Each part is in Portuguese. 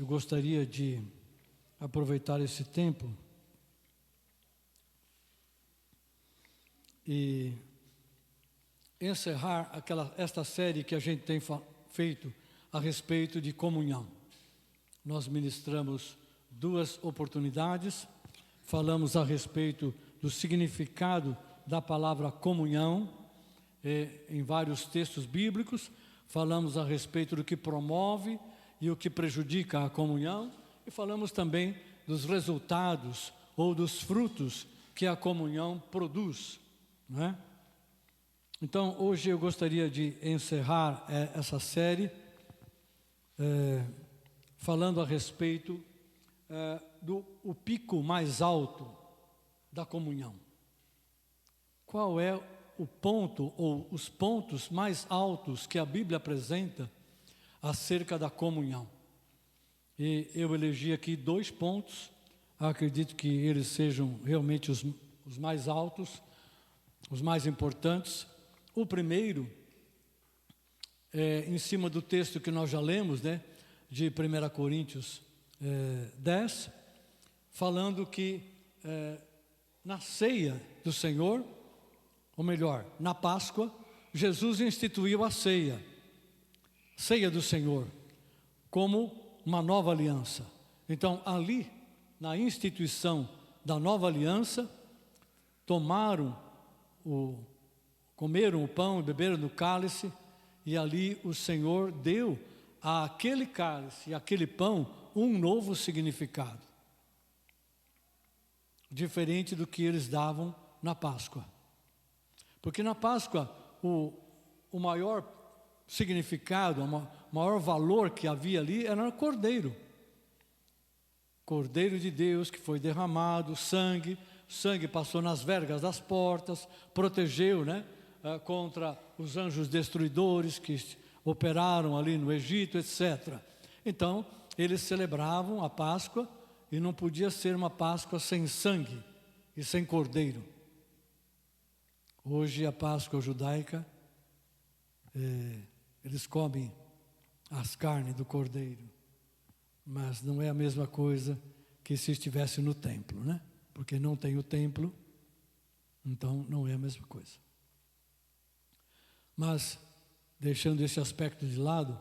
eu gostaria de aproveitar esse tempo e encerrar esta série que a gente tem feito a respeito de comunhão. Nós ministramos 2 oportunidades, falamos a respeito do significado da palavra comunhão em vários textos bíblicos, falamos a respeito do que promove e o que prejudica a comunhão, e falamos também dos resultados ou dos frutos que a comunhão produz, não é? Então, hoje eu gostaria de encerrar essa série falando a respeito do pico mais alto da comunhão. Qual é o ponto ou os pontos mais altos que a Bíblia apresenta acerca da comunhão? E eu elegi aqui 2 pontos, acredito que eles sejam realmente os mais altos, os mais importantes. O primeiro é em cima do texto que nós já lemos, né, de 1 Coríntios 10, falando que na ceia do Senhor, ou melhor, na Páscoa, Jesus instituiu a ceia do Senhor, como uma nova aliança. Então, ali, na instituição da nova aliança, comeram o pão e beberam do cálice, e ali o Senhor deu àquele cálice e àquele pão um novo significado, diferente do que eles davam na Páscoa. Porque na Páscoa o maior significado, o maior valor que havia ali era o Cordeiro de Deus que foi derramado, sangue passou nas vergas das portas, protegeu, né, contra os anjos destruidores que operaram ali no Egito, etc. Então, eles celebravam a Páscoa e não podia ser uma Páscoa sem sangue e sem cordeiro. Hoje, a Páscoa judaica, eles comem as carnes do cordeiro, mas não é a mesma coisa que se estivesse no templo, né? Porque não tem o templo, então não é a mesma coisa. Mas, deixando esse aspecto de lado,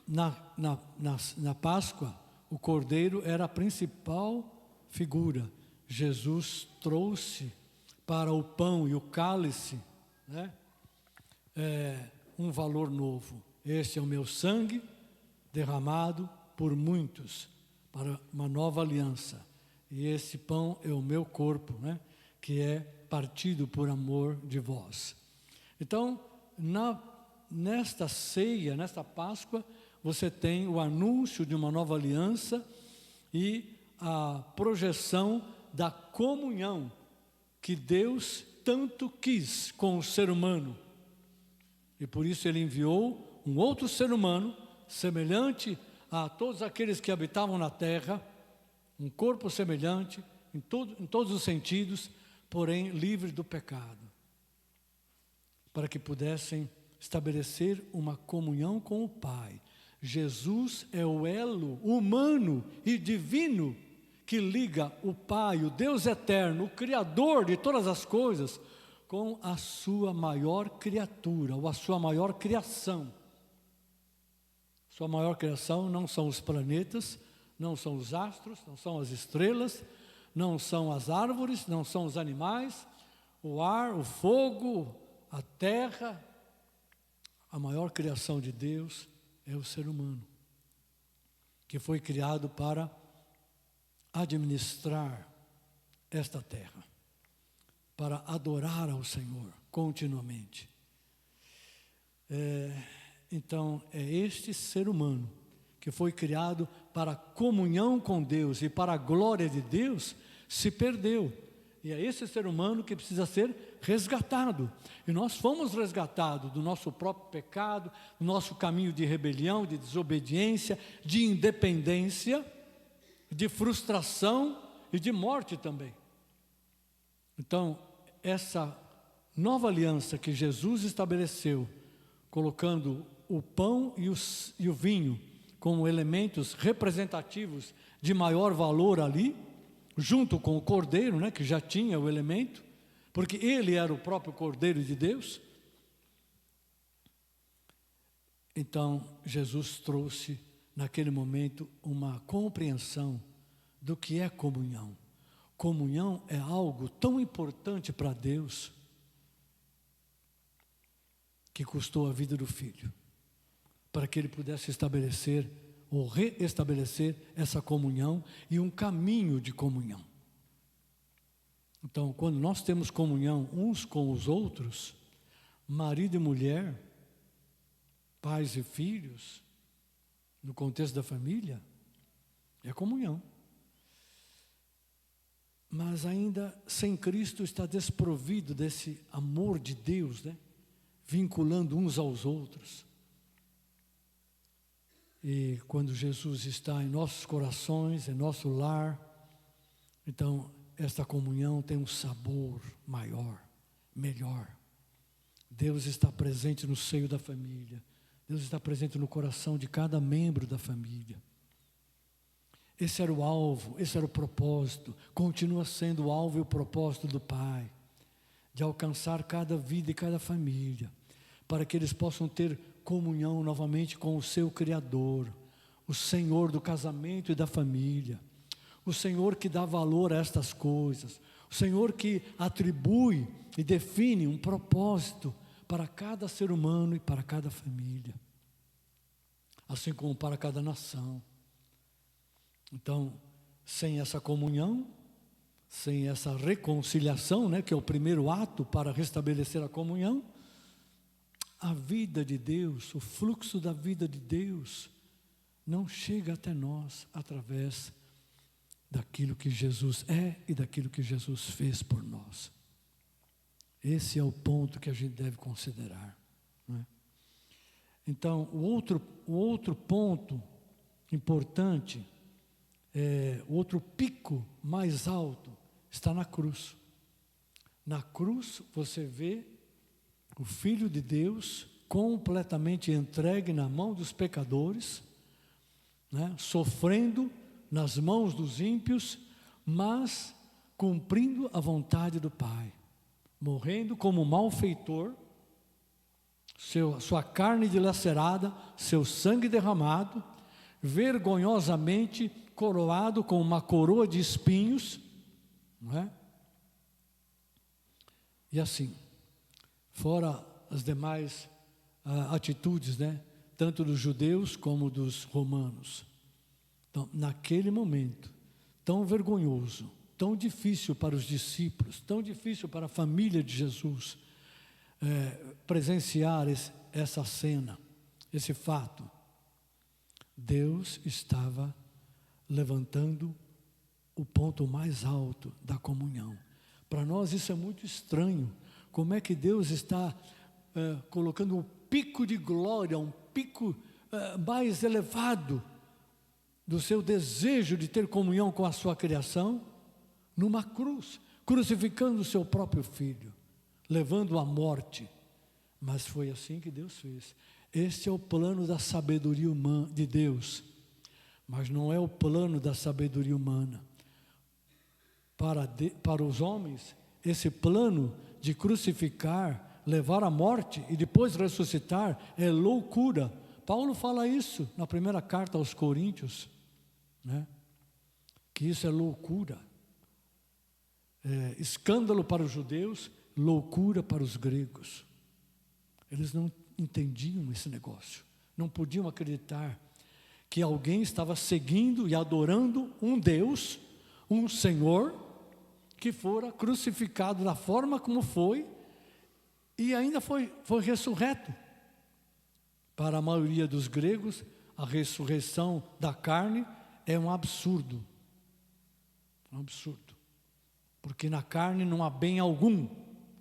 na Páscoa, o cordeiro era a principal figura. Jesus trouxe para o pão e o cálice, né, um valor novo. Este é o meu sangue derramado por muitos para uma nova aliança. E esse pão é o meu corpo, né, que é partido por amor de vós. Então, nesta ceia, nesta Páscoa, você tem o anúncio de uma nova aliança e a projeção da comunhão que Deus tanto quis com o ser humano. E por isso Ele enviou um outro ser humano, semelhante a todos aqueles que habitavam na terra, um corpo semelhante, em todos os sentidos, porém livre do pecado, para que pudessem estabelecer uma comunhão com o Pai. Jesus é o elo humano e divino que liga o Pai, o Deus eterno, o Criador de todas as coisas, com a sua maior criatura, ou a sua maior criação. Sua maior criação não são os planetas, não são os astros, não são as estrelas, não são as árvores, não são os animais, o ar, o fogo, a terra. A maior criação de Deus é o ser humano, que foi criado para administrar esta terra, para adorar ao Senhor continuamente. Então, é este ser humano que foi criado para a comunhão com Deus e para a glória de Deus, se perdeu. E é esse ser humano que precisa ser resgatado. E nós fomos resgatados do nosso próprio pecado, do nosso caminho de rebelião, de desobediência, de independência, de frustração e de morte também. Então, essa nova aliança que Jesus estabeleceu, colocando o pão e o vinho como elementos representativos de maior valor ali, junto com o Cordeiro, né, que já tinha o elemento, porque ele era o próprio Cordeiro de Deus. Então, Jesus trouxe, naquele momento, uma compreensão do que é comunhão. Comunhão é algo tão importante para Deus, que custou a vida do Filho, para que Ele pudesse estabelecer ou reestabelecer essa comunhão e um caminho de comunhão. Então, quando nós temos comunhão uns com os outros, marido e mulher, pais e filhos, no contexto da família, é comunhão. Mas ainda sem Cristo está desprovido desse amor de Deus, né? Vinculando uns aos outros. E quando Jesus está em nossos corações, em nosso lar, então esta comunhão tem um sabor maior, melhor. Deus está presente no seio da família. Deus está presente no coração de cada membro da família. Esse era o alvo, esse era o propósito, continua sendo o alvo e o propósito do Pai, de alcançar cada vida e cada família, para que eles possam ter comunhão novamente com o seu Criador, o Senhor do casamento e da família, o Senhor que dá valor a estas coisas, o Senhor que atribui e define um propósito para cada ser humano e para cada família, assim como para cada nação. Então, sem essa comunhão, sem essa reconciliação, né, que é o primeiro ato para restabelecer a comunhão, a vida de Deus, o fluxo da vida de Deus, não chega até nós através daquilo que Jesus é e daquilo que Jesus fez por nós. Esse é o ponto que a gente deve considerar, né? Então, o outro ponto importante, o outro pico mais alto, está na cruz. Na cruz você vê o Filho de Deus completamente entregue na mão dos pecadores, né, sofrendo nas mãos dos ímpios, mas cumprindo a vontade do Pai, morrendo como malfeitor, sua carne dilacerada, seu sangue derramado, vergonhosamente coroado com uma coroa de espinhos, não é? E assim, fora as demais atitudes, né, tanto dos judeus como dos romanos. Então, naquele momento tão vergonhoso, tão difícil para os discípulos, tão difícil para a família de Jesus, presenciar essa cena, esse fato, Deus estava levantando o ponto mais alto da comunhão. Para nós isso é muito estranho. Como é que Deus está colocando um pico de glória, um pico mais elevado do seu desejo de ter comunhão com a sua criação, numa cruz, crucificando o seu próprio Filho, levando-o à morte. Mas foi assim que Deus fez. Este é o plano da sabedoria humana de Deus, mas não é o plano da sabedoria humana. Para os homens, esse plano de crucificar, levar à morte e depois ressuscitar é loucura. Paulo fala isso na primeira carta aos Coríntios, né? Que isso é loucura, escândalo para os judeus, loucura para os gregos. Eles não entendiam esse negócio, não podiam acreditar que alguém estava seguindo e adorando um Deus, um Senhor, que fora crucificado da forma como foi e ainda foi ressurreto. Para a maioria dos gregos, a ressurreição da carne é um absurdo. Um absurdo. Porque na carne não há bem algum.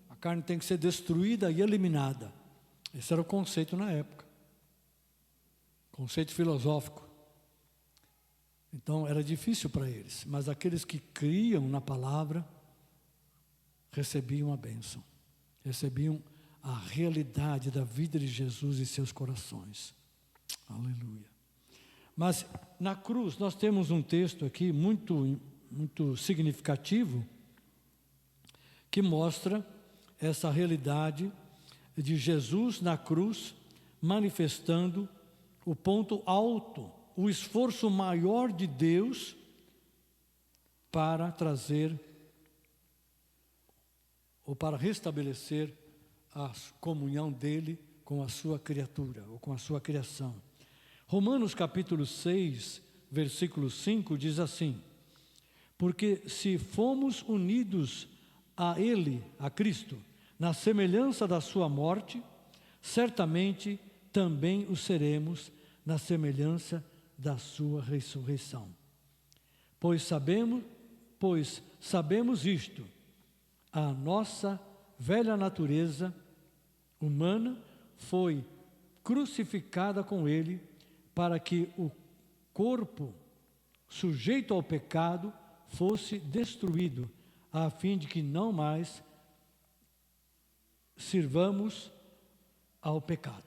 A carne tem que ser destruída e eliminada. Esse era o conceito na época. Conceito filosófico. Então era difícil para eles. Mas aqueles que criam na palavra recebiam a bênção. Recebiam a realidade da vida de Jesus em seus corações. Aleluia. Mas na cruz nós temos um texto aqui muito significativo que mostra essa realidade de Jesus na cruz, manifestando o ponto alto, o esforço maior de Deus para trazer ou para restabelecer a comunhão dele com a sua criatura, ou com a sua criação. Romanos capítulo 6, versículo 5 diz assim: porque se fomos unidos a ele, a Cristo, na semelhança da sua morte, certamente também o seremos na semelhança da sua ressurreição. Pois sabemos isto, a nossa velha natureza humana foi crucificada com ele, para que o corpo sujeito ao pecado fosse destruído, a fim de que não mais sirvamos ao pecado.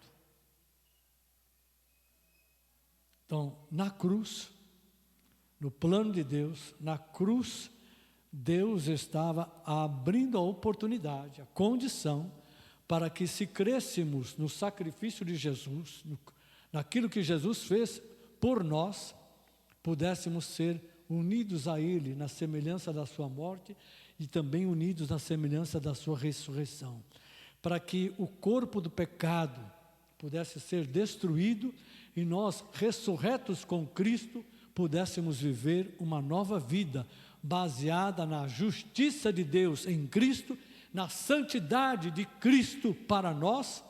Então, na cruz, no plano de Deus, na cruz, Deus estava abrindo a oportunidade, a condição, para que se crêssemos no sacrifício de Jesus, naquilo que Jesus fez por nós, pudéssemos ser unidos a Ele na semelhança da sua morte e também unidos na semelhança da sua ressurreição, para que o corpo do pecado pudesse ser destruído e nós, ressurretos com Cristo, pudéssemos viver uma nova vida baseada na justiça de Deus em Cristo, na santidade de Cristo para nós,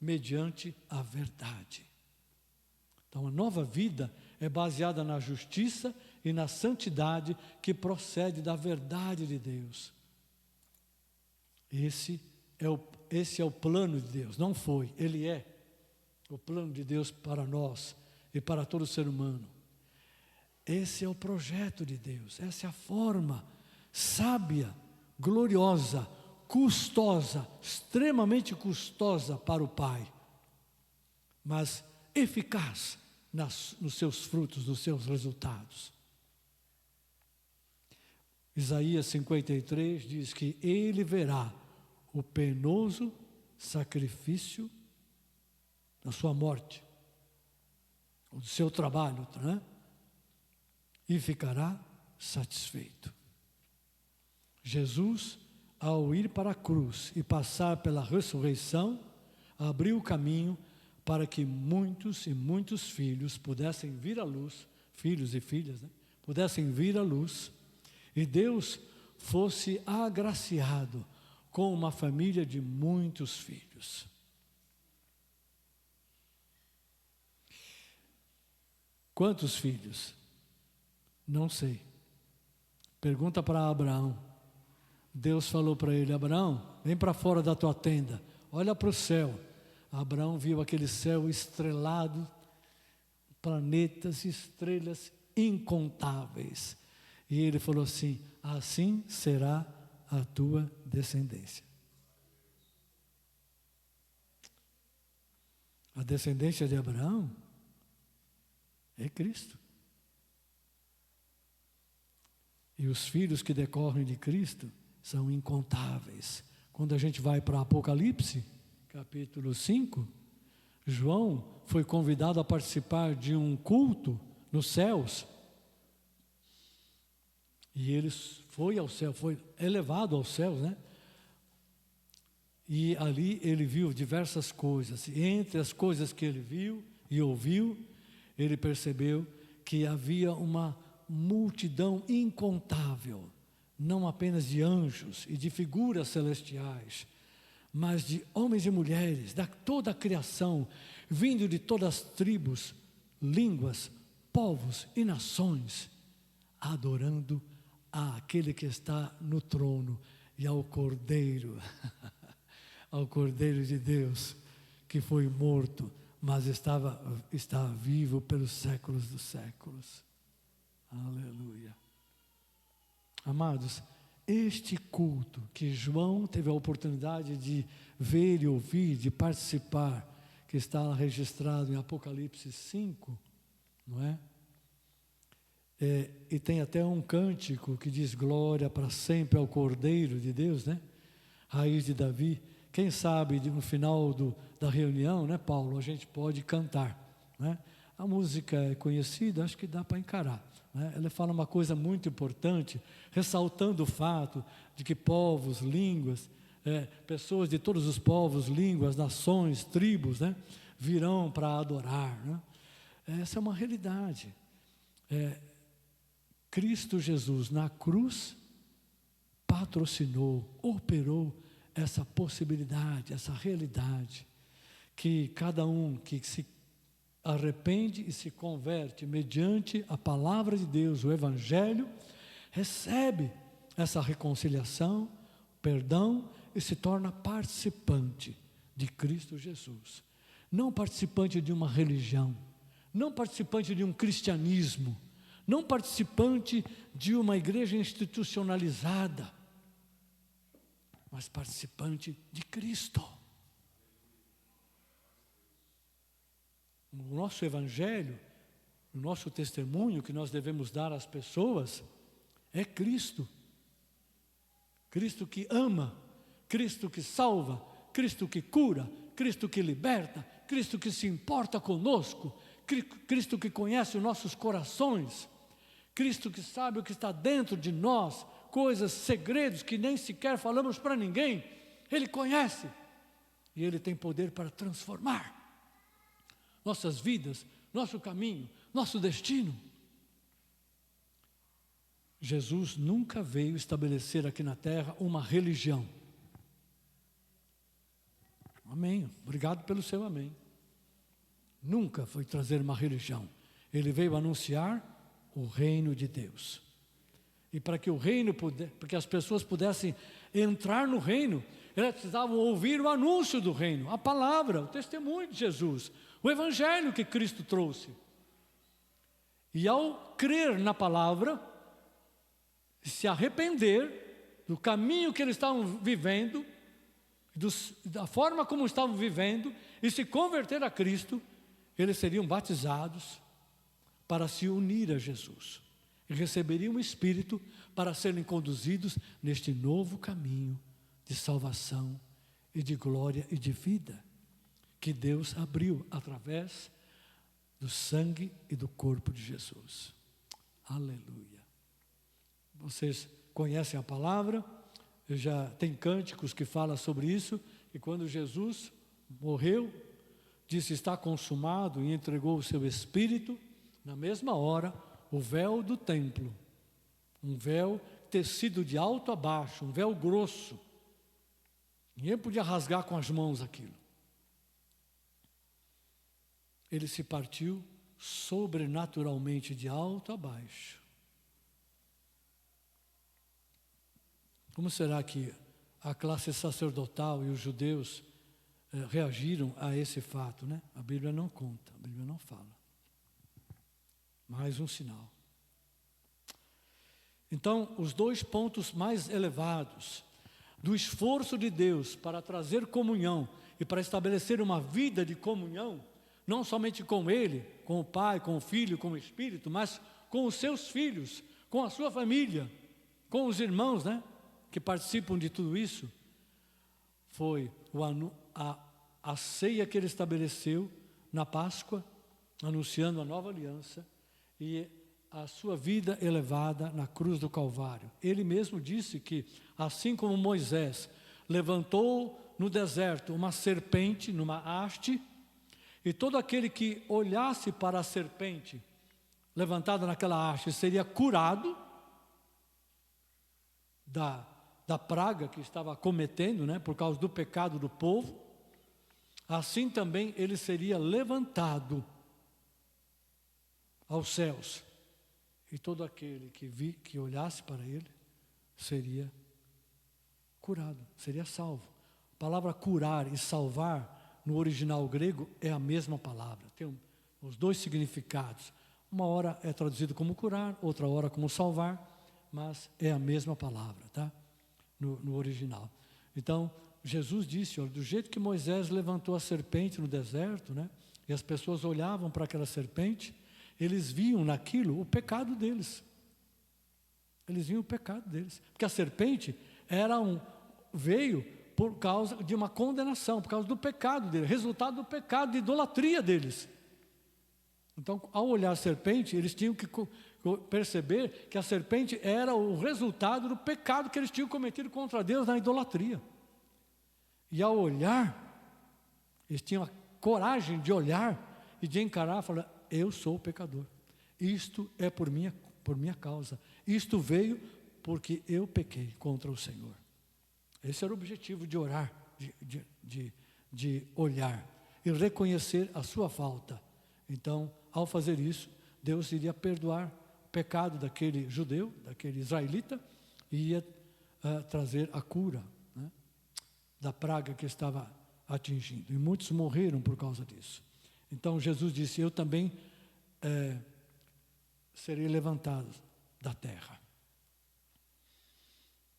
mediante a verdade. Então, a nova vida é baseada na justiça e na santidade que procede da verdade de Deus. Esse é o plano de Deus, não foi, ele é o plano de Deus para nós e para todo ser humano. Esse é o projeto de Deus, essa é a forma sábia, gloriosa, custosa, extremamente custosa para o Pai, mas eficaz nos seus frutos, nos seus resultados. Isaías 53 diz que ele verá o penoso sacrifício da sua morte, ou do seu trabalho, né? E ficará satisfeito. Jesus, ao ir para a cruz e passar pela ressurreição, abriu o caminho para que muitos e muitos filhos pudessem vir à luz, filhos e filhas, né? Pudessem vir à luz, e Deus fosse agraciado com uma família de muitos filhos. Quantos filhos? Não sei. Pergunta para Abraão. Deus falou para ele: Abraão, vem para fora da tua tenda, olha para o céu. Abraão viu aquele céu estrelado, planetas, estrelas incontáveis. E ele falou assim: assim será a tua descendência. A descendência de Abraão é Cristo. E os filhos que decorrem de Cristo são incontáveis. Quando a gente vai para Apocalipse, capítulo 5, João foi convidado a participar de um culto nos céus. E ele foi ao céu, foi elevado aos céus, né? E ali ele viu diversas coisas. E entre as coisas que ele viu e ouviu, ele percebeu que havia uma multidão incontável, não apenas de anjos e de figuras celestiais, mas de homens e mulheres, da toda a criação, vindo de todas as tribos, línguas, povos e nações, adorando àquele que está no trono e ao Cordeiro, ao Cordeiro de Deus, que foi morto, mas está vivo pelos séculos dos séculos. Aleluia. Amados, este culto que João teve a oportunidade de ver e ouvir, de participar, que está registrado em Apocalipse 5, não é? E tem até um cântico que diz glória para sempre ao Cordeiro de Deus, né? Raiz de Davi. Quem sabe no final da reunião, né, Paulo, a gente pode cantar, né? A música é conhecida, acho que dá para encarar, né? Ela fala uma coisa muito importante, ressaltando o fato de que povos, línguas, pessoas de todos os povos, línguas, nações, tribos, né, virão para adorar, né? Essa é uma realidade. Cristo Jesus na cruz patrocinou, operou essa possibilidade, essa realidade, que cada um que se arrepende e se converte mediante a palavra de Deus, o Evangelho, recebe essa reconciliação, perdão e se torna participante de Cristo Jesus. Não participante de uma religião, não participante de um cristianismo, não participante de uma igreja institucionalizada, mas participante de Cristo. O nosso evangelho, o nosso testemunho que nós devemos dar às pessoas é Cristo. Cristo que ama, Cristo que salva, Cristo que cura, Cristo que liberta, Cristo que se importa conosco, Cristo que conhece os nossos corações, Cristo que sabe o que está dentro de nós, coisas, segredos que nem sequer falamos para ninguém, Ele conhece e Ele tem poder para transformar nossas vidas, nosso caminho, nosso destino. Jesus nunca veio estabelecer aqui na terra uma religião. Amém. Obrigado pelo seu amém. Nunca foi trazer uma religião. Ele veio anunciar o reino de Deus. E para que para que as pessoas pudessem entrar no reino, elas precisavam ouvir o anúncio do reino, a palavra, o testemunho de Jesus, o evangelho que Cristo trouxe. E ao crer na palavra, se arrepender do caminho que eles estavam vivendo, da forma como estavam vivendo, e se converter a Cristo, eles seriam batizados para se unir a Jesus. E receberiam o Espírito para serem conduzidos neste novo caminho de salvação e de glória e de vida que Deus abriu através do sangue e do corpo de Jesus. Aleluia. Vocês conhecem a palavra, já tem cânticos que falam sobre isso, e quando Jesus morreu, disse está consumado e entregou o seu Espírito, na mesma hora, o véu do templo, um véu tecido de alto a baixo, um véu grosso, ninguém podia rasgar com as mãos aquilo. Ele se partiu sobrenaturalmente de alto a baixo. Como será que a classe sacerdotal e os judeus reagiram a esse fato, né? A Bíblia não conta, a Bíblia não fala. Mais um sinal. Então, os dois pontos mais elevados do esforço de Deus para trazer comunhão e para estabelecer uma vida de comunhão, não somente com Ele, com o Pai, com o Filho, com o Espírito, mas com os seus filhos, com a sua família, com os irmãos, né, que participam de tudo isso, foi a ceia que Ele estabeleceu na Páscoa, anunciando a nova aliança, e a sua vida elevada na cruz do Calvário. Ele mesmo disse que, assim como Moisés levantou no deserto uma serpente numa haste, e todo aquele que olhasse para a serpente levantada naquela haste seria curado da praga que estava cometendo, né, por causa do pecado do povo, assim também ele seria levantado aos céus. E todo aquele que olhasse para ele seria curado, seria salvo. A palavra curar e salvar no original grego é a mesma palavra, tem os dois significados. Uma hora é traduzido como curar, outra hora como salvar, mas é a mesma palavra, tá? No original. Então, Jesus disse, olha, do jeito que Moisés levantou a serpente no deserto, né? E as pessoas olhavam para aquela serpente, eles viam naquilo o pecado deles. Eles viam o pecado deles. Porque a serpente veio por causa de uma condenação, por causa do pecado deles, resultado do pecado de idolatria deles. Então, ao olhar a serpente, eles tinham que perceber que a serpente era o resultado do pecado que eles tinham cometido contra Deus na idolatria. E ao olhar, eles tinham a coragem de olhar e de encarar e falar: eu sou o pecador. Isto é por minha causa. Isto veio porque eu pequei contra o Senhor. Esse era o objetivo de orar, de olhar e reconhecer a sua falta. Então, ao fazer isso, Deus iria perdoar o pecado daquele judeu, daquele israelita, e ia trazer a cura, né, da praga que estava atingindo. E muitos morreram por causa disso. Então Jesus disse: eu também serei levantado da terra.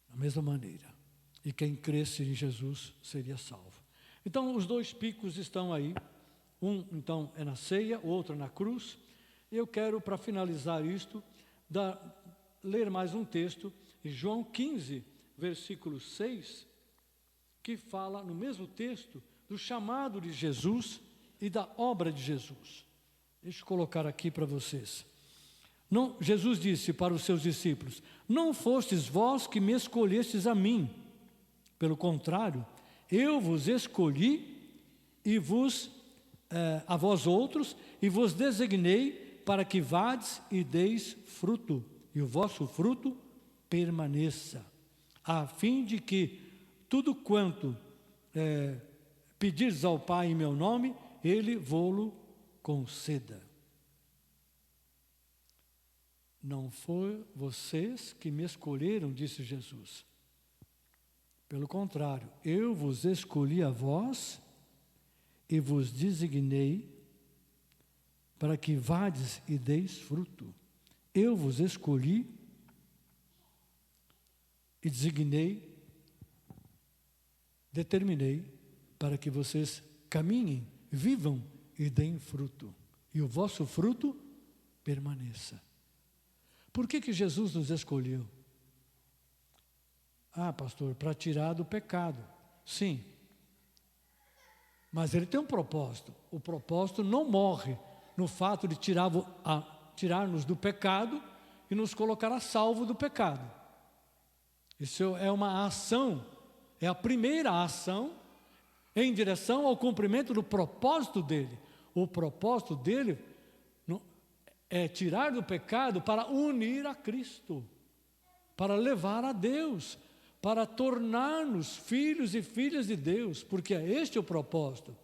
Da mesma maneira. E quem cresce em Jesus seria salvo. Então os dois picos estão aí. Um então é na ceia, o outro é na cruz. Eu quero, para finalizar isto, ler mais um texto, em João 15, versículo 6, que fala no mesmo texto do chamado de Jesus e da obra de Jesus. Deixa eu colocar aqui para vocês. Jesus disse para os seus discípulos: não fostes vós que me escolhestes a mim, pelo contrário, eu vos escolhi e a vós outros, e vos designei para que vades e deis fruto, e o vosso fruto permaneça, a fim de que tudo quanto pedirdes ao Pai em meu nome, Ele vô-lo conceda. Não foi vocês que me escolheram, disse Jesus. Pelo contrário, eu vos escolhi a vós e vos designei para que vades e deis fruto. Eu vos escolhi e determinei para que vocês caminhem, vivam e deem fruto. E o vosso fruto permaneça. Por que Jesus nos escolheu? Ah, pastor, para tirar do pecado. Sim. Mas Ele tem um propósito. O propósito não morre no fato de tirar-nos do pecado e nos colocar a salvo do pecado. Isso é uma ação, é a primeira ação em direção ao cumprimento do propósito dele. O propósito dele é tirar do pecado para unir a Cristo, para levar a Deus, para tornar-nos filhos e filhas de Deus, porque é este o propósito.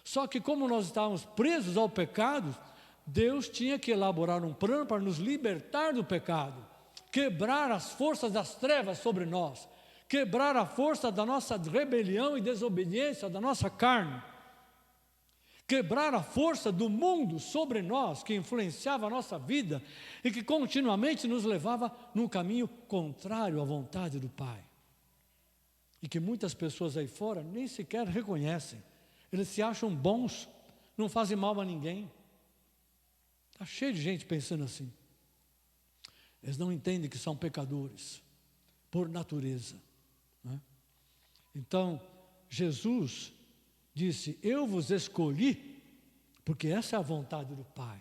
Só que como nós estávamos presos ao pecado, Deus tinha que elaborar um plano para nos libertar do pecado, quebrar as forças das trevas sobre nós, quebrar a força da nossa rebelião e desobediência da nossa carne, quebrar a força do mundo sobre nós, que influenciava a nossa vida e que continuamente nos levava num caminho contrário à vontade do Pai. E que muitas pessoas aí fora nem sequer reconhecem. Eles se acham bons, não fazem mal a ninguém. Está cheio de gente pensando assim. Eles não entendem que são pecadores, por natureza, né? Então, Jesus disse: eu vos escolhi, porque essa é a vontade do Pai.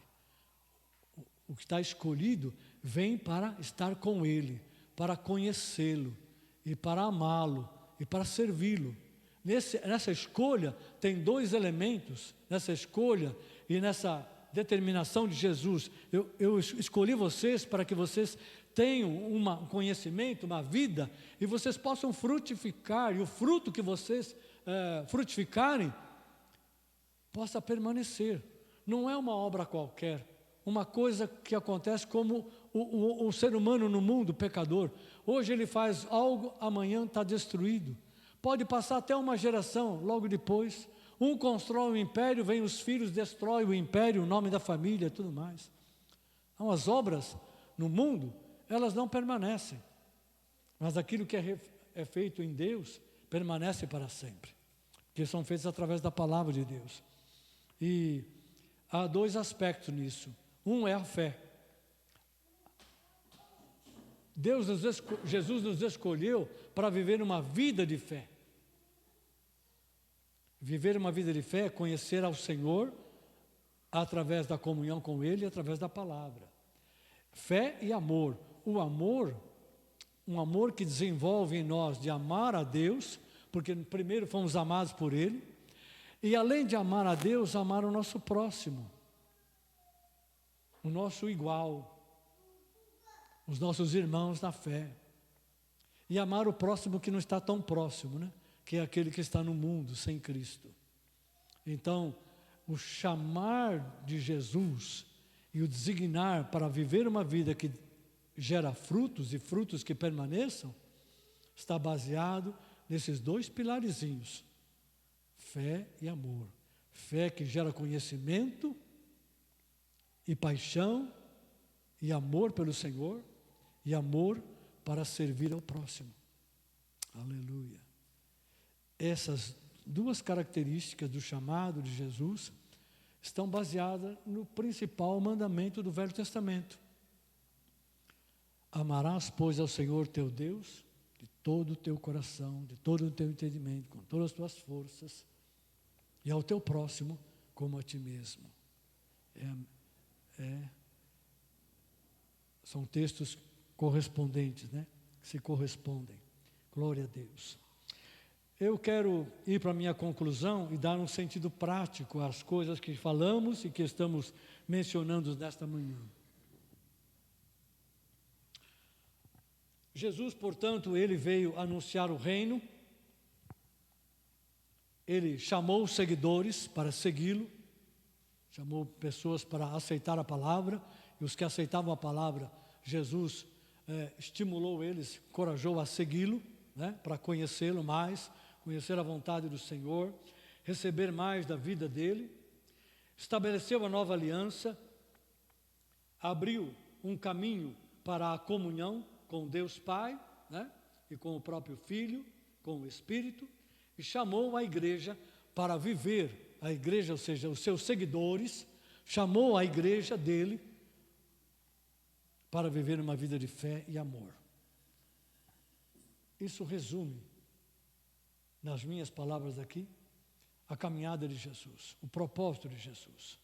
O que está escolhido vem para estar com Ele, para conhecê-lo, e para amá-lo, e para servi-lo. Nessa escolha, tem dois elementos, nessa escolha e nessa determinação de Jesus. Eu escolhi vocês para que vocês tenham um conhecimento, uma vida, e vocês possam frutificar, e o fruto que vocês frutificarem possa permanecer. Não é uma obra qualquer, uma coisa que acontece como o ser humano no mundo pecador. Hoje ele faz algo, amanhã está destruído. Pode passar até uma geração, logo depois um constrói um império, vem os filhos, destrói o império, o nome da família, tudo mais. Então, as obras no mundo, elas não permanecem, mas aquilo que é feito em Deus permanece para sempre, porque são feitos através da palavra de Deus. E há dois aspectos nisso: Um é a fé. Jesus nos escolheu para viver uma vida de fé. Viver uma vida de fé é conhecer ao Senhor através da comunhão com Ele e através da palavra. Fé e amor. O amor, um amor que desenvolve em nós de amar a Deus, porque primeiro fomos amados por Ele, e além de amar a Deus, amar o nosso próximo, o nosso igual, os nossos irmãos na fé, e amar o próximo que não está tão próximo, né? Que é aquele que está no mundo sem Cristo. Então, o chamar de Jesus e o designar para viver uma vida que gera frutos e frutos que permaneçam, está baseado nesses dois pilarzinhos, fé e amor. Fé que gera conhecimento e paixão e amor pelo Senhor e amor para servir ao próximo. Aleluia. Essas duas características do chamado de Jesus estão baseadas no principal mandamento do Velho Testamento. Amarás, pois, ao Senhor teu Deus de todo o teu coração, de todo o teu entendimento, com todas as tuas forças, e ao teu próximo como a ti mesmo. São textos correspondentes, né? Que se correspondem. Glória a Deus. Eu quero ir para a minha conclusão e dar um sentido prático às coisas que falamos e que estamos mencionando nesta manhã. Jesus, portanto, ele veio anunciar o reino, ele chamou os seguidores para segui-lo, chamou pessoas para aceitar a palavra, e os que aceitavam a palavra, Jesus estimulou eles, encorajou a segui-lo, né, para conhecê-lo mais, conhecer a vontade do Senhor, receber mais da vida dele, estabeleceu a nova aliança, abriu um caminho para a comunhão com Deus Pai, né, e com o próprio Filho, com o Espírito, e chamou a igreja para viver, a igreja, ou seja, os seus seguidores, chamou a igreja dele para viver uma vida de fé e amor. Isso resume, nas minhas palavras aqui, a caminhada de Jesus, o propósito de Jesus.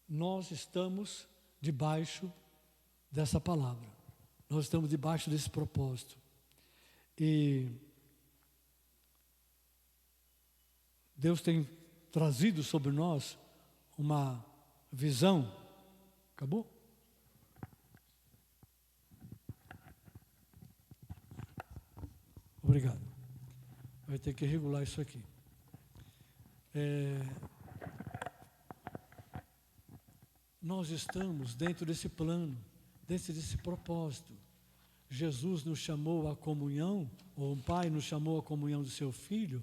Nós estamos debaixo dessa palavra, nós estamos debaixo desse propósito. E Deus tem trazido sobre nós uma visão. Acabou? Obrigado. Vai ter que regular isso aqui. Nós estamos dentro desse plano, dentro desse propósito. Jesus nos chamou à comunhão, ou o Pai nos chamou à comunhão do seu Filho,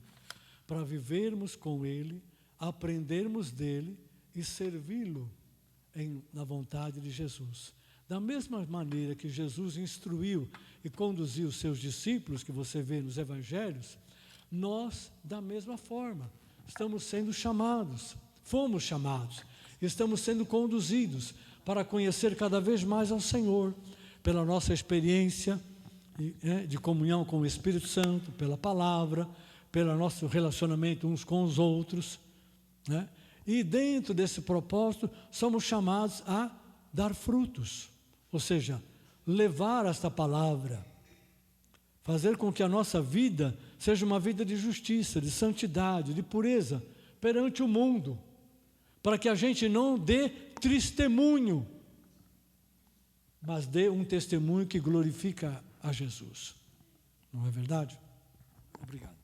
para vivermos com Ele, aprendermos dele e servi-lo na vontade de Jesus. Da mesma maneira que Jesus instruiu e conduziu os seus discípulos, que você vê nos evangelhos, nós, da mesma forma, estamos sendo chamados, fomos chamados, estamos sendo conduzidos para conhecer cada vez mais ao Senhor, pela nossa experiência de comunhão com o Espírito Santo, pela palavra, pelo nosso relacionamento uns com os outros, né? E dentro desse propósito, somos chamados a dar frutos, ou seja, levar esta palavra, fazer com que a nossa vida seja uma vida de justiça, de santidade, de pureza perante o mundo, para que a gente não dê testemunho, mas dê um testemunho que glorifica a Jesus. Não é verdade? Obrigado.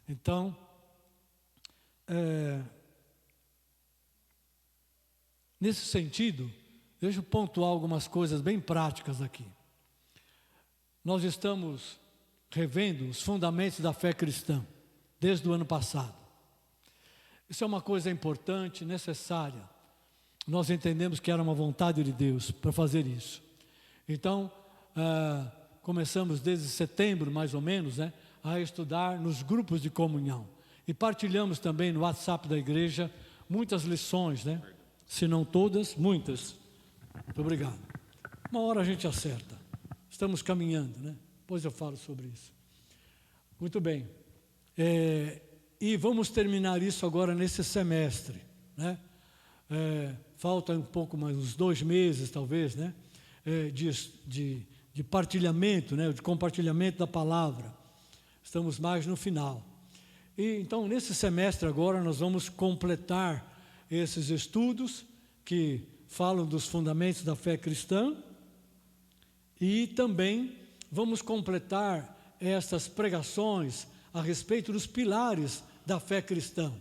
Então, nesse sentido, deixa eu pontuar algumas coisas bem práticas aqui. Nós estamos revendo os fundamentos da fé cristã, desde o ano passado. Isso é uma coisa importante, necessária. Nós entendemos que era uma vontade de Deus para fazer isso. Então, começamos desde setembro, mais ou menos, né, a estudar nos grupos de comunhão. e partilhamos também no WhatsApp da igreja muitas lições, né? Se não todas, muitas. Muito obrigado. Uma hora a gente acerta. Estamos caminhando, né? Depois eu falo sobre isso. Muito bem. E vamos terminar isso agora nesse semestre, né? Falta um pouco mais, uns 2 meses talvez, né? De partilhamento, né? De compartilhamento da palavra. Estamos mais no final. E então, nesse semestre agora, nós vamos completar esses estudos que falam dos fundamentos da fé cristã e também vamos completar essas pregações a respeito dos pilares da fé cristã.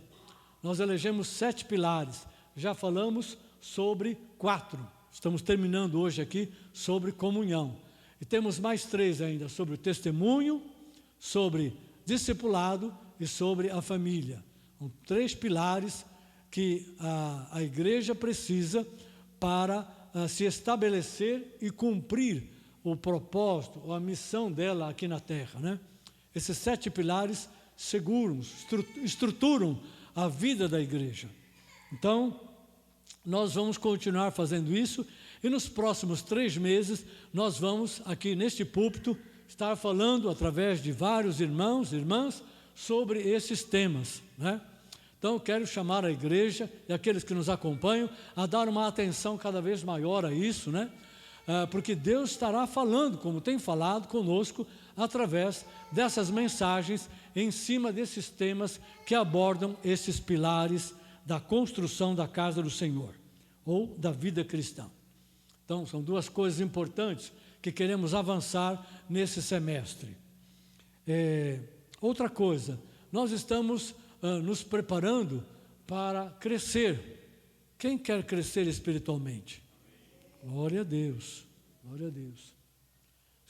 Nós elegemos 7 pilares, já falamos sobre 4, estamos terminando hoje aqui sobre comunhão. E temos mais 3 ainda, sobre o testemunho, sobre discipulado e sobre a família. São 3 pilares que a igreja precisa para se estabelecer e cumprir o propósito, ou a missão dela aqui na terra, né? Esses 7 pilares estruturam a vida da igreja. Então, nós vamos continuar fazendo isso e nos próximos 3 meses nós vamos aqui neste púlpito estar falando através de vários irmãos e irmãs sobre esses temas, né? Então, eu quero chamar a igreja e aqueles que nos acompanham a dar uma atenção cada vez maior a isso, né? Porque Deus estará falando, como tem falado conosco, através dessas mensagens em cima desses temas que abordam esses pilares da construção da casa do Senhor, ou da vida cristã. Então, são 2 coisas importantes que queremos avançar nesse semestre. Outra coisa, nós estamos nos preparando para crescer. Quem quer crescer espiritualmente? Glória a Deus, glória a Deus.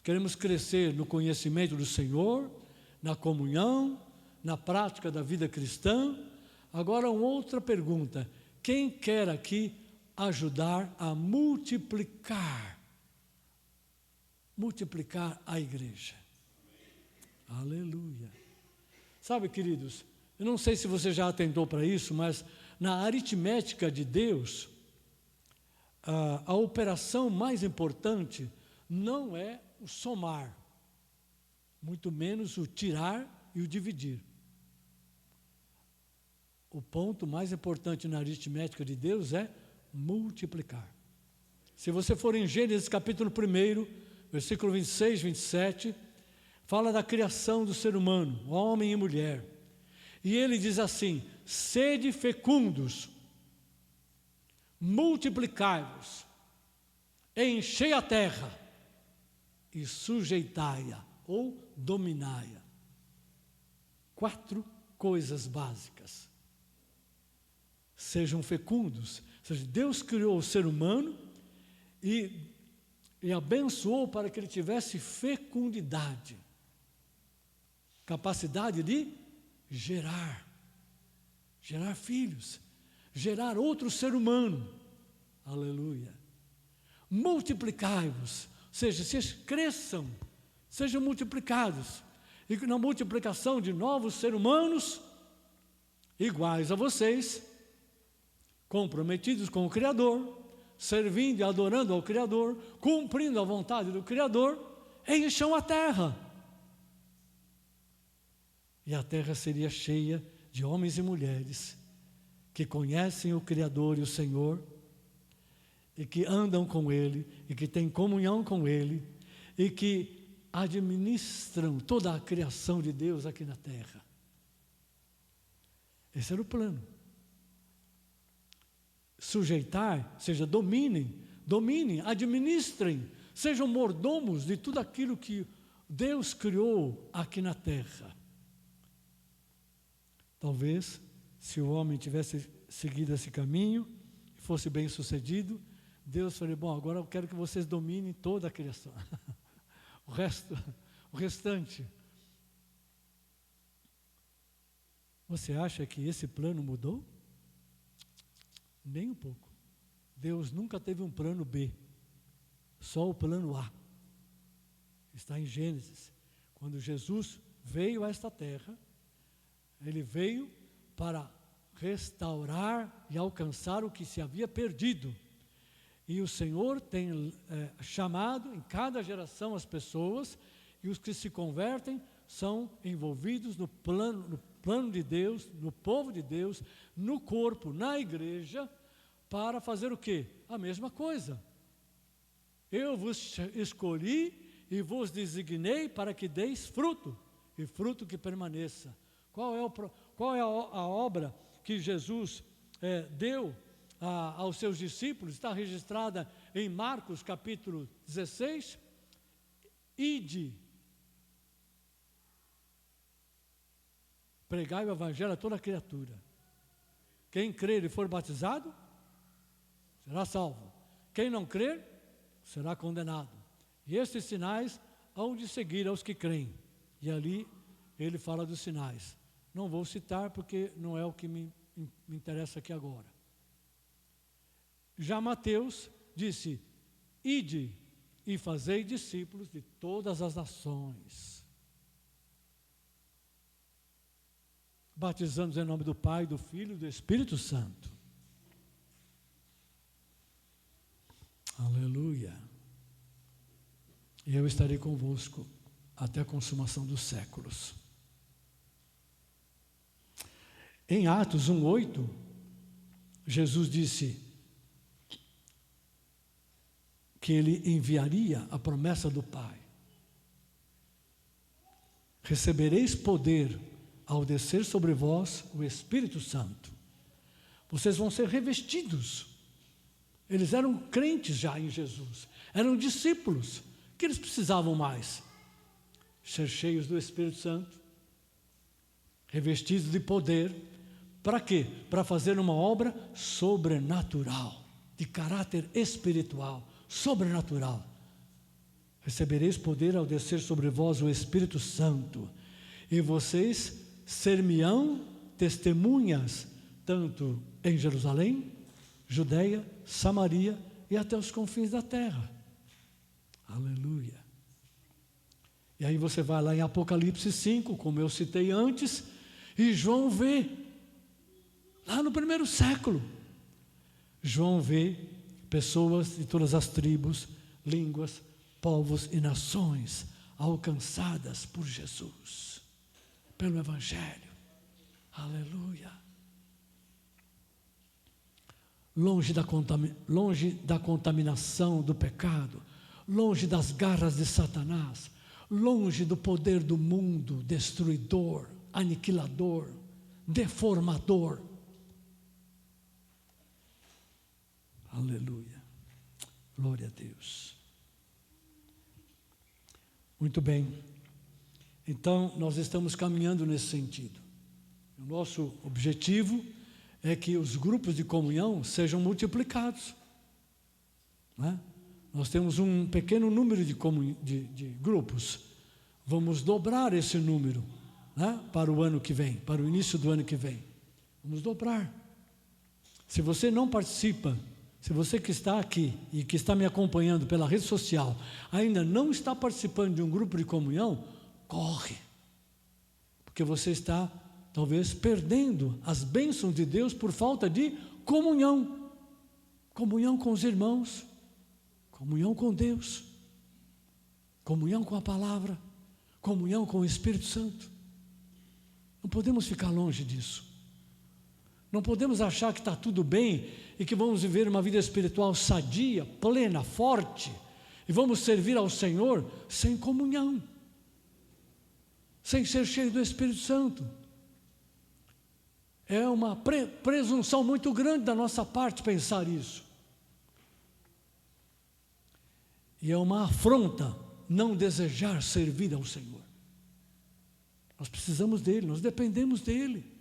Queremos crescer no conhecimento do Senhor, na comunhão, na prática da vida cristã. Agora, uma outra pergunta: quem quer aqui ajudar a multiplicar a igreja? Aleluia. Sabe, queridos, eu não sei se você já atentou para isso, mas na aritmética de Deus, a operação mais importante não é o somar, muito menos o tirar e o dividir. O ponto mais importante na aritmética de Deus é multiplicar. Se você for em Gênesis capítulo 1, versículo 26, 27, fala da criação do ser humano, homem e mulher. E ele diz assim: sede fecundos, multiplicai-vos, enchei a terra e sujeitai-a, ou dominai-a. 4 coisas básicas. Sejam fecundos, ou seja, Deus criou o ser humano e abençoou para que ele tivesse fecundidade, capacidade de gerar filhos, gerar outro ser humano. Aleluia. Multiplicai-vos, ou seja, vocês cresçam, sejam multiplicados, e na multiplicação de novos seres humanos iguais a vocês, comprometidos com o Criador, servindo e adorando ao Criador, cumprindo a vontade do Criador, encham a terra. E a terra seria cheia de homens e mulheres que conhecem o Criador e o Senhor, e que andam com Ele, e que têm comunhão com Ele, e que administram toda a criação de Deus aqui na terra. Esse era o plano. Sujeitar, ou seja, dominem, administrem, sejam mordomos de tudo aquilo que Deus criou aqui na terra. Talvez, se o homem tivesse seguido esse caminho, fosse bem sucedido, Deus falou: bom, agora eu quero que vocês dominem toda a criação. o restante. Você acha que esse plano mudou? Nem um pouco. Deus nunca teve um plano B, só o plano A. Está em Gênesis. Quando Jesus veio a esta terra, Ele veio para restaurar e alcançar o que se havia perdido. E o Senhor tem chamado em cada geração as pessoas, e os que se convertem são envolvidos no plano de Deus, no povo de Deus, no corpo, na igreja, para fazer o quê? A mesma coisa. Eu vos escolhi e vos designei para que deis fruto, e fruto que permaneça. Qual é a obra que Jesus deu aos seus discípulos? Está registrada em Marcos capítulo 16. Ide, pregai o evangelho a toda criatura. Quem crer e for batizado, será salvo. Quem não crer, será condenado. E esses sinais hão de seguir aos que creem. E ali ele fala dos sinais. Não vou citar porque não é o que me interessa aqui agora. Já Mateus disse: ide e fazei discípulos de todas as nações, batizando-os em nome do Pai, do Filho e do Espírito Santo. Aleluia. E eu estarei convosco até a consumação dos séculos. Em Atos 1:8, Jesus disse que ele enviaria a promessa do Pai. Recebereis poder ao descer sobre vós o Espírito Santo. Vocês vão ser revestidos. Eles eram crentes já em Jesus, eram discípulos. O que eles precisavam mais? Ser cheios do Espírito Santo, revestidos de poder. Para quê? Para fazer uma obra sobrenatural, de caráter espiritual, sobrenatural. Recebereis poder ao descer sobre vós o Espírito Santo, e vocês ser-me-ão testemunhas, tanto em Jerusalém, Judeia, Samaria e até os confins da terra. Aleluia. E aí você vai lá em Apocalipse 5, como eu citei antes, e João vê, lá no primeiro século, João vê pessoas de todas as tribos, línguas, povos e nações alcançadas por Jesus, pelo Evangelho. Aleluia. Longe da contaminação do pecado, longe das garras de Satanás, longe do poder do mundo destruidor, aniquilador, deformador. Aleluia. Glória a Deus. Muito bem. Então, nós estamos caminhando nesse sentido. O nosso objetivo é que os grupos de comunhão sejam multiplicados, né? Nós temos um pequeno número de grupos. Vamos dobrar esse número, né, para o ano que vem, para o início do ano que vem. Vamos dobrar. Se você não participa, se você que está aqui e que está me acompanhando pela rede social ainda não está participando de um grupo de comunhão, corre, porque você está talvez perdendo as bênçãos de Deus por falta de comunhão. Comunhão com os irmãos, comunhão com Deus, comunhão com a palavra, comunhão com o Espírito Santo. Não podemos ficar longe disso. Não podemos achar que está tudo bem e que vamos viver uma vida espiritual sadia, plena, forte, e vamos servir ao Senhor sem comunhão, sem ser cheio do Espírito Santo. É uma presunção muito grande da nossa parte pensar isso. E é uma afronta não desejar servir ao Senhor. Nós precisamos dEle, nós dependemos dEle.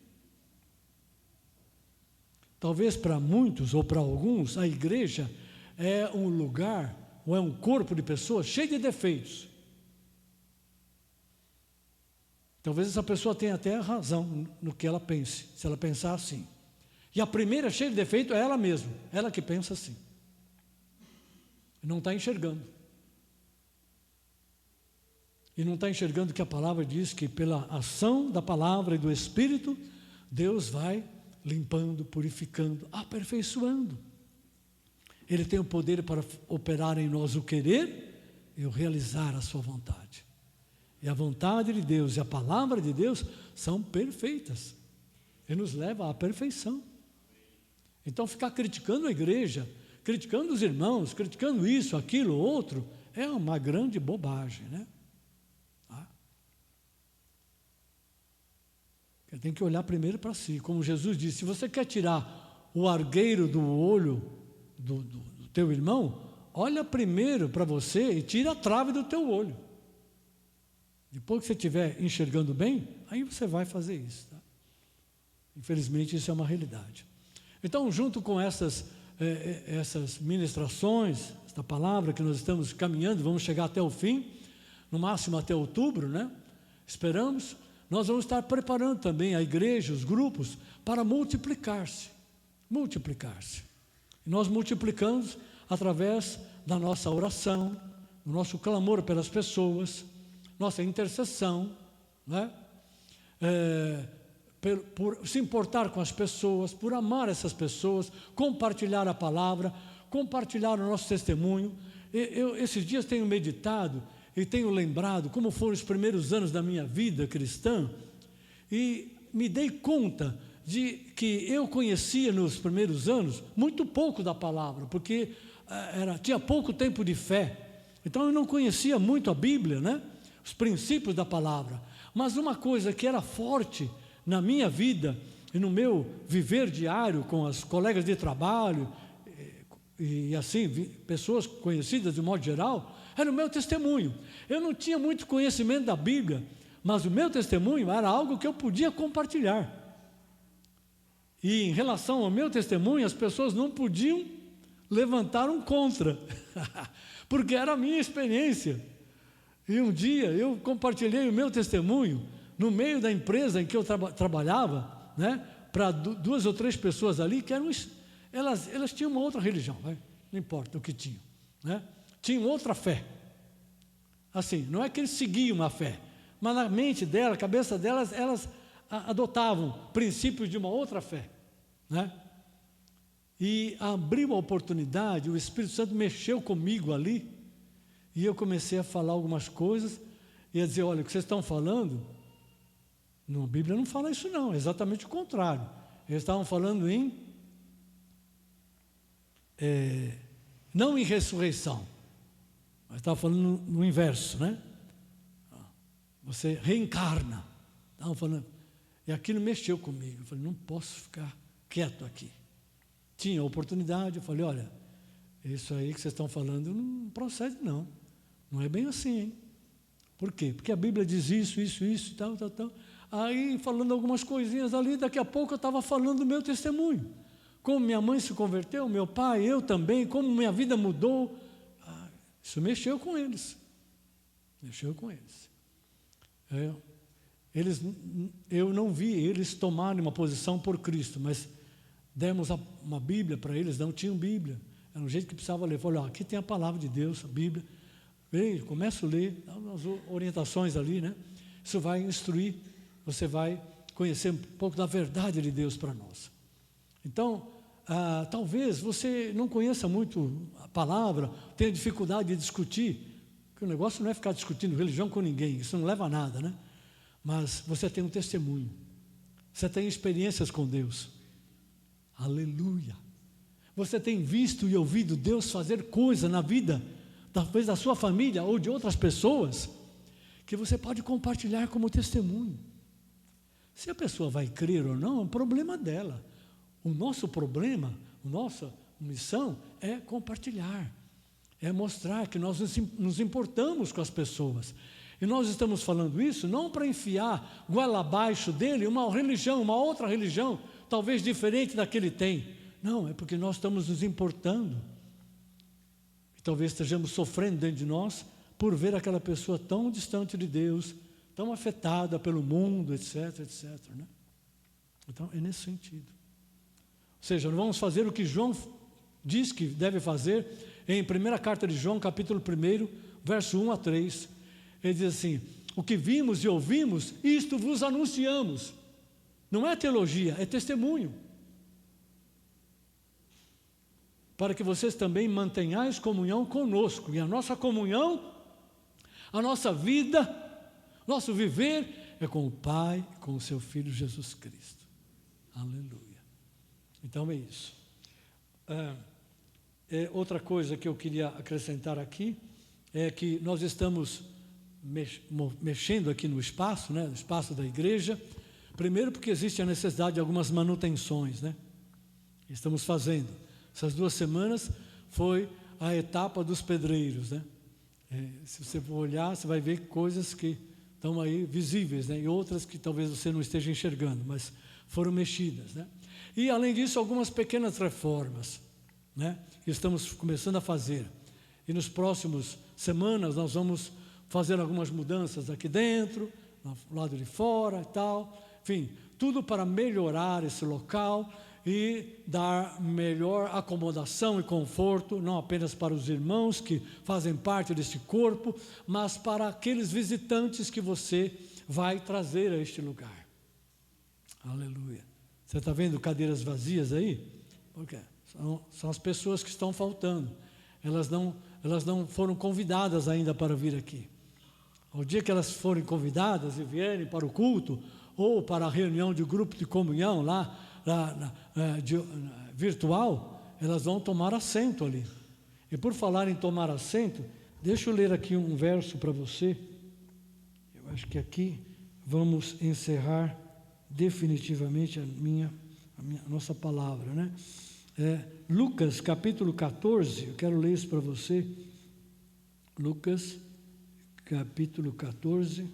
Talvez para muitos ou para alguns, a igreja é um lugar, ou é um corpo de pessoas cheio de defeitos. Talvez essa pessoa tenha até razão no que ela pense, se ela pensar assim. E a primeira cheia de defeito é ela mesma, ela que pensa assim. Não está enxergando. e não está enxergando que a palavra diz que pela ação da palavra e do Espírito, Deus vai limpando, purificando, aperfeiçoando. Ele tem o poder para operar em nós o querer e o realizar a sua vontade. E a vontade de Deus e a palavra de Deus são perfeitas. Ele nos leva à perfeição. Então ficar criticando a igreja, criticando os irmãos, criticando isso, aquilo, outro, é uma grande bobagem, né? Ele tem que olhar primeiro para si. Como Jesus disse, se você quer tirar o argueiro do olho do teu irmão, olha primeiro para você e tira a trave do teu olho. Depois que você estiver enxergando bem, aí você vai fazer isso. Tá? Infelizmente, isso é uma realidade. Então, junto com essas ministrações, esta palavra que nós estamos caminhando, vamos chegar até o fim, no máximo até outubro, né? Esperamos. Nós vamos estar preparando também a igreja, os grupos, para multiplicar-se. Multiplicar-se. E nós multiplicamos através da nossa oração, do nosso clamor pelas pessoas, nossa intercessão, né? Por se importar com as pessoas, por amar essas pessoas, compartilhar a palavra, compartilhar o nosso testemunho. Eu esses dias tenho meditado e tenho lembrado como foram os primeiros anos da minha vida cristã e me dei conta de que eu conhecia nos primeiros anos muito pouco da palavra, porque tinha pouco tempo de fé, então eu não conhecia muito a Bíblia, né? Os princípios da palavra, mas uma coisa que era forte na minha vida e no meu viver diário com as colegas de trabalho e assim, pessoas conhecidas de modo geral, era o meu testemunho. Eu não tinha muito conhecimento da Bíblia, mas o meu testemunho era algo que eu podia compartilhar. E em relação ao meu testemunho, as pessoas não podiam levantar um contra, porque era a minha experiência. E um dia eu compartilhei o meu testemunho no meio da empresa em que eu trabalhava, né, para 2 ou 3 pessoas ali, que elas tinham uma outra religião, não importa o que tinham, né? Tinham outra fé. Assim, não é que eles seguiam a fé, mas na mente dela, cabeça delas, elas adotavam princípios de uma outra fé, né? E abriu a oportunidade, o Espírito Santo mexeu comigo ali, e eu comecei a falar algumas coisas, e a dizer, olha, o que vocês estão falando, a Bíblia não fala isso não, é exatamente o contrário. Eles estavam falando não em ressurreição, mas estava falando no inverso, né? Você reencarna. Estavam falando, e aquilo mexeu comigo. Eu falei, não posso ficar quieto aqui. Tinha oportunidade, eu falei, olha, isso aí que vocês estão falando não procede não. Não é bem assim, hein? Por quê? Porque a Bíblia diz isso, tal. Aí, falando algumas coisinhas ali, daqui a pouco eu estava falando do meu testemunho. Como minha mãe se converteu, meu pai, eu também, como minha vida mudou. Isso mexeu com eles. Eu não vi eles tomarem uma posição por Cristo, mas demos uma Bíblia para eles, não tinham Bíblia. Era um jeito que precisava ler. Falei, aqui tem a palavra de Deus, a Bíblia. Começa a ler, as orientações ali, né? Isso vai instruir, você vai conhecer um pouco da verdade de Deus para nós. Então, talvez você não conheça muito a palavra, tenha dificuldade de discutir, porque o negócio não é ficar discutindo religião com ninguém, isso não leva a nada, né? Mas você tem um testemunho, você tem experiências com Deus, aleluia, você tem visto e ouvido Deus fazer coisa na vida, talvez da sua família ou de outras pessoas, que você pode compartilhar como testemunho. Se a pessoa vai crer ou não, é um problema dela. O nosso problema, a nossa missão é compartilhar, é mostrar que nós nos importamos com as pessoas. E nós estamos falando isso não para enfiar goela abaixo dele uma religião, uma outra religião, talvez diferente da que ele tem. Não, é porque nós estamos nos importando. E talvez estejamos sofrendo dentro de nós por ver aquela pessoa tão distante de Deus, tão afetada pelo mundo, etc, né? Então, é nesse sentido. Ou seja, nós vamos fazer o que João diz que deve fazer em 1ª carta de João, capítulo 1, verso 1 a 3. ele diz assim: o que vimos e ouvimos, isto vos anunciamos. Não é teologia, é testemunho. Para que vocês também mantenhais comunhão conosco. E a nossa comunhão, a nossa vida, nosso viver é com o Pai e com o seu Filho Jesus Cristo. Aleluia. Então é isso. Outra coisa que eu queria acrescentar aqui é que nós estamos mexendo aqui no espaço, né, no espaço da igreja. Primeiro porque existe a necessidade de algumas manutenções, né? Estamos fazendo. Essas 2 semanas foi a etapa dos pedreiros, né? Se você for olhar, você vai ver coisas que estão aí visíveis, né? E outras que talvez você não esteja enxergando, mas foram mexidas, né? E além disso, algumas pequenas reformas, né, que estamos começando a fazer. E nos próximos semanas nós vamos fazer algumas mudanças aqui dentro, do lado de fora e tal. Enfim, tudo para melhorar esse local e dar melhor acomodação e conforto, não apenas para os irmãos que fazem parte deste corpo, mas para aqueles visitantes que você vai trazer a este lugar. Aleluia. Você está vendo cadeiras vazias aí? Por quê? São as pessoas que estão faltando. Elas não foram convidadas ainda para vir aqui. Ao dia que elas forem convidadas e vierem para o culto, ou para a reunião de grupo de comunhão lá, virtual, elas vão tomar assento ali. E por falar em tomar assento, deixa eu ler aqui um verso para você. Eu acho que aqui vamos encerrar definitivamente a nossa palavra, né? Lucas capítulo 14, eu quero ler isso para você. Lucas capítulo 14.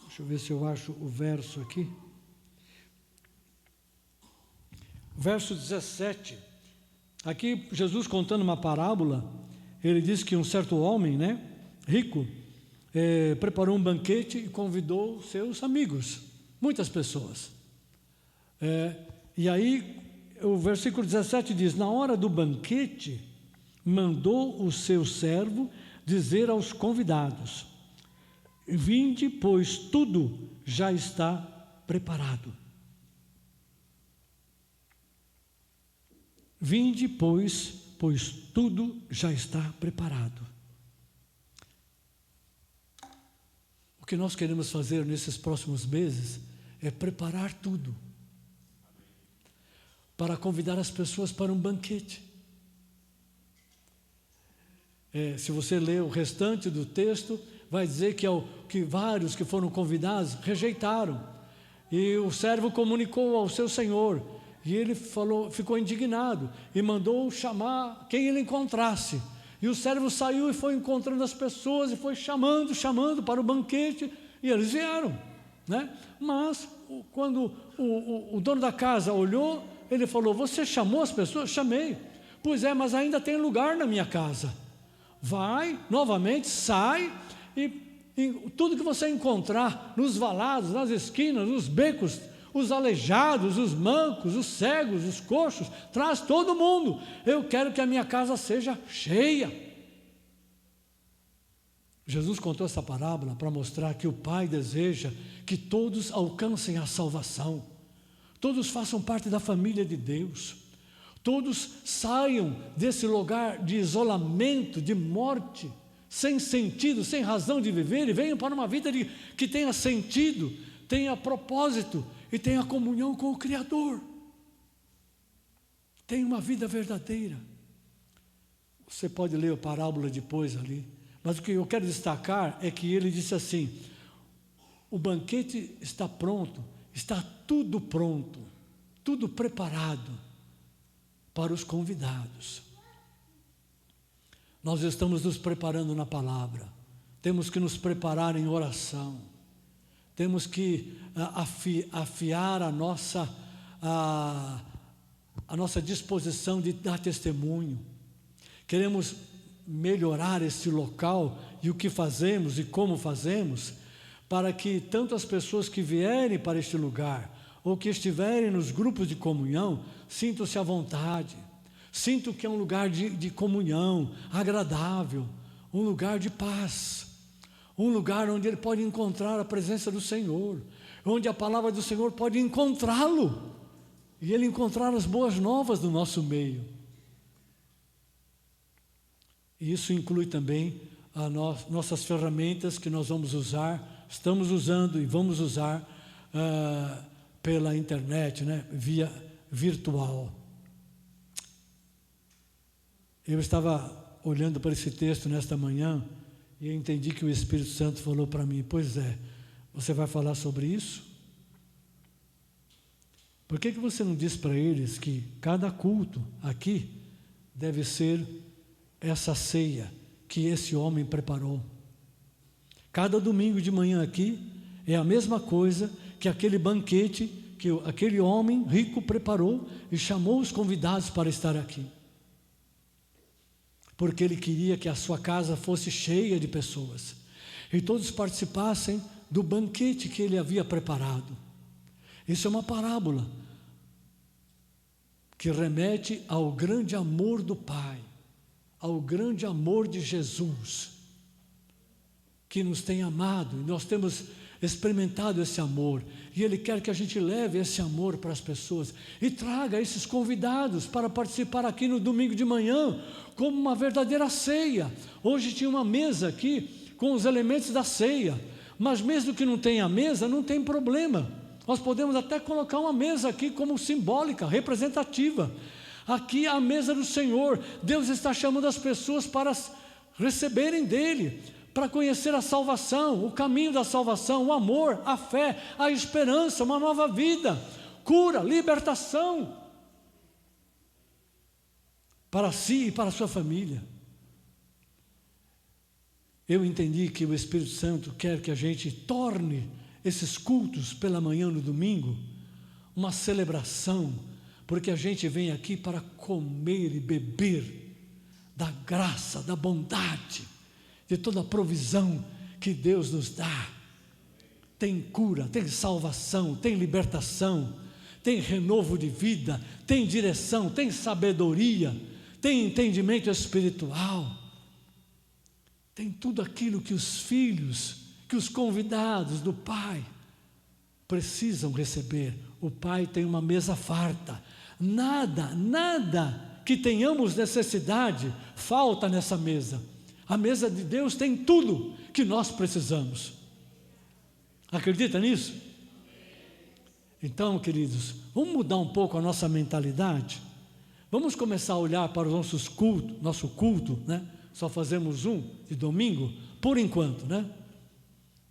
Deixa eu ver se eu acho o verso aqui. Verso 17. Aqui Jesus contando uma parábola, ele diz que um certo homem, né, rico, preparou um banquete e convidou seus amigos, muitas pessoas. E aí o versículo 17 diz: na hora do banquete, mandou o seu servo dizer aos convidados: vinde, pois tudo já está preparado. Vinde, pois tudo já está preparado. O que nós queremos fazer nesses próximos meses é preparar tudo para convidar as pessoas para um banquete. Se você ler o restante do texto, vai dizer que vários que foram convidados rejeitaram. E o servo comunicou ao seu senhor, e ele ficou indignado, e mandou chamar quem ele encontrasse. E o servo saiu e foi encontrando as pessoas, e foi chamando para o banquete, e eles vieram, né? Mas, quando o dono da casa olhou, ele falou: você chamou as pessoas? Chamei. Pois é, mas ainda tem lugar na minha casa. Vai, novamente, sai, e tudo que você encontrar nos valados, nas esquinas, nos becos, os aleijados, os mancos, os cegos, os coxos, traz todo mundo. Eu quero que a minha casa seja cheia. Jesus contou essa parábola para mostrar que o Pai deseja que todos alcancem a salvação, todos façam parte da família de Deus, todos saiam desse lugar de isolamento, de morte, sem sentido, sem razão de viver, e venham para uma vida que tenha sentido, tenha propósito e tenha comunhão com o Criador. Tenha uma vida verdadeira. Você pode ler a parábola depois ali, mas o que eu quero destacar é que ele disse assim: o banquete está pronto, está tudo pronto, tudo preparado para os convidados. Nós estamos nos preparando na palavra, temos que nos preparar em oração, temos que afiar a nossa disposição de dar testemunho. Queremos melhorar esse local e o que fazemos e como fazemos, para que tanto as pessoas que vierem para este lugar ou que estiverem nos grupos de comunhão sintam-se à vontade, Sinto que é um lugar de comunhão, agradável, um lugar de paz, um lugar onde ele pode encontrar a presença do Senhor, onde a palavra do Senhor pode encontrá-lo, e ele encontrar as boas novas no nosso meio. E isso inclui também nossas ferramentas que nós vamos usar, estamos usando e vamos usar pela internet, né? Via virtual. Eu estava olhando para esse texto nesta manhã e eu entendi que o Espírito Santo falou para mim: pois é, você vai falar sobre isso? Por que você não diz para eles que cada culto aqui deve ser essa ceia que esse homem preparou? Cada domingo de manhã aqui é a mesma coisa que aquele banquete que aquele homem rico preparou e chamou os convidados para estar aqui, porque ele queria que a sua casa fosse cheia de pessoas e todos participassem do banquete que ele havia preparado. Isso é uma parábola que remete ao grande amor do Pai, ao grande amor de Jesus, que nos tem amado, e nós temos experimentado esse amor, e Ele quer que a gente leve esse amor para as pessoas, e traga esses convidados para participar aqui no domingo de manhã, como uma verdadeira ceia. Hoje tinha uma mesa aqui, com os elementos da ceia, mas mesmo que não tenha mesa, não tem problema, nós podemos até colocar uma mesa aqui como simbólica, representativa. Aqui a mesa do Senhor, Deus está chamando as pessoas para receberem dEle, para conhecer a salvação, o caminho da salvação, o amor, a fé, a esperança, uma nova vida, cura, libertação, para si e para a sua família. Eu entendi que o Espírito Santo quer que a gente torne esses cultos pela manhã no domingo uma celebração, porque a gente vem aqui para comer e beber da graça, da bondade, de toda a provisão que Deus nos dá. Tem cura, tem salvação, tem libertação, tem renovo de vida, tem direção, tem sabedoria, tem entendimento espiritual, tem tudo aquilo que os filhos, que os convidados do Pai precisam receber. O Pai tem uma mesa farta, nada que tenhamos necessidade falta nessa mesa. A mesa de Deus tem tudo que nós precisamos. Acredita nisso? Então, queridos, vamos mudar um pouco a nossa mentalidade. Vamos começar a olhar para os nossos cultos, nosso culto, né? Só fazemos um de domingo, por enquanto, né?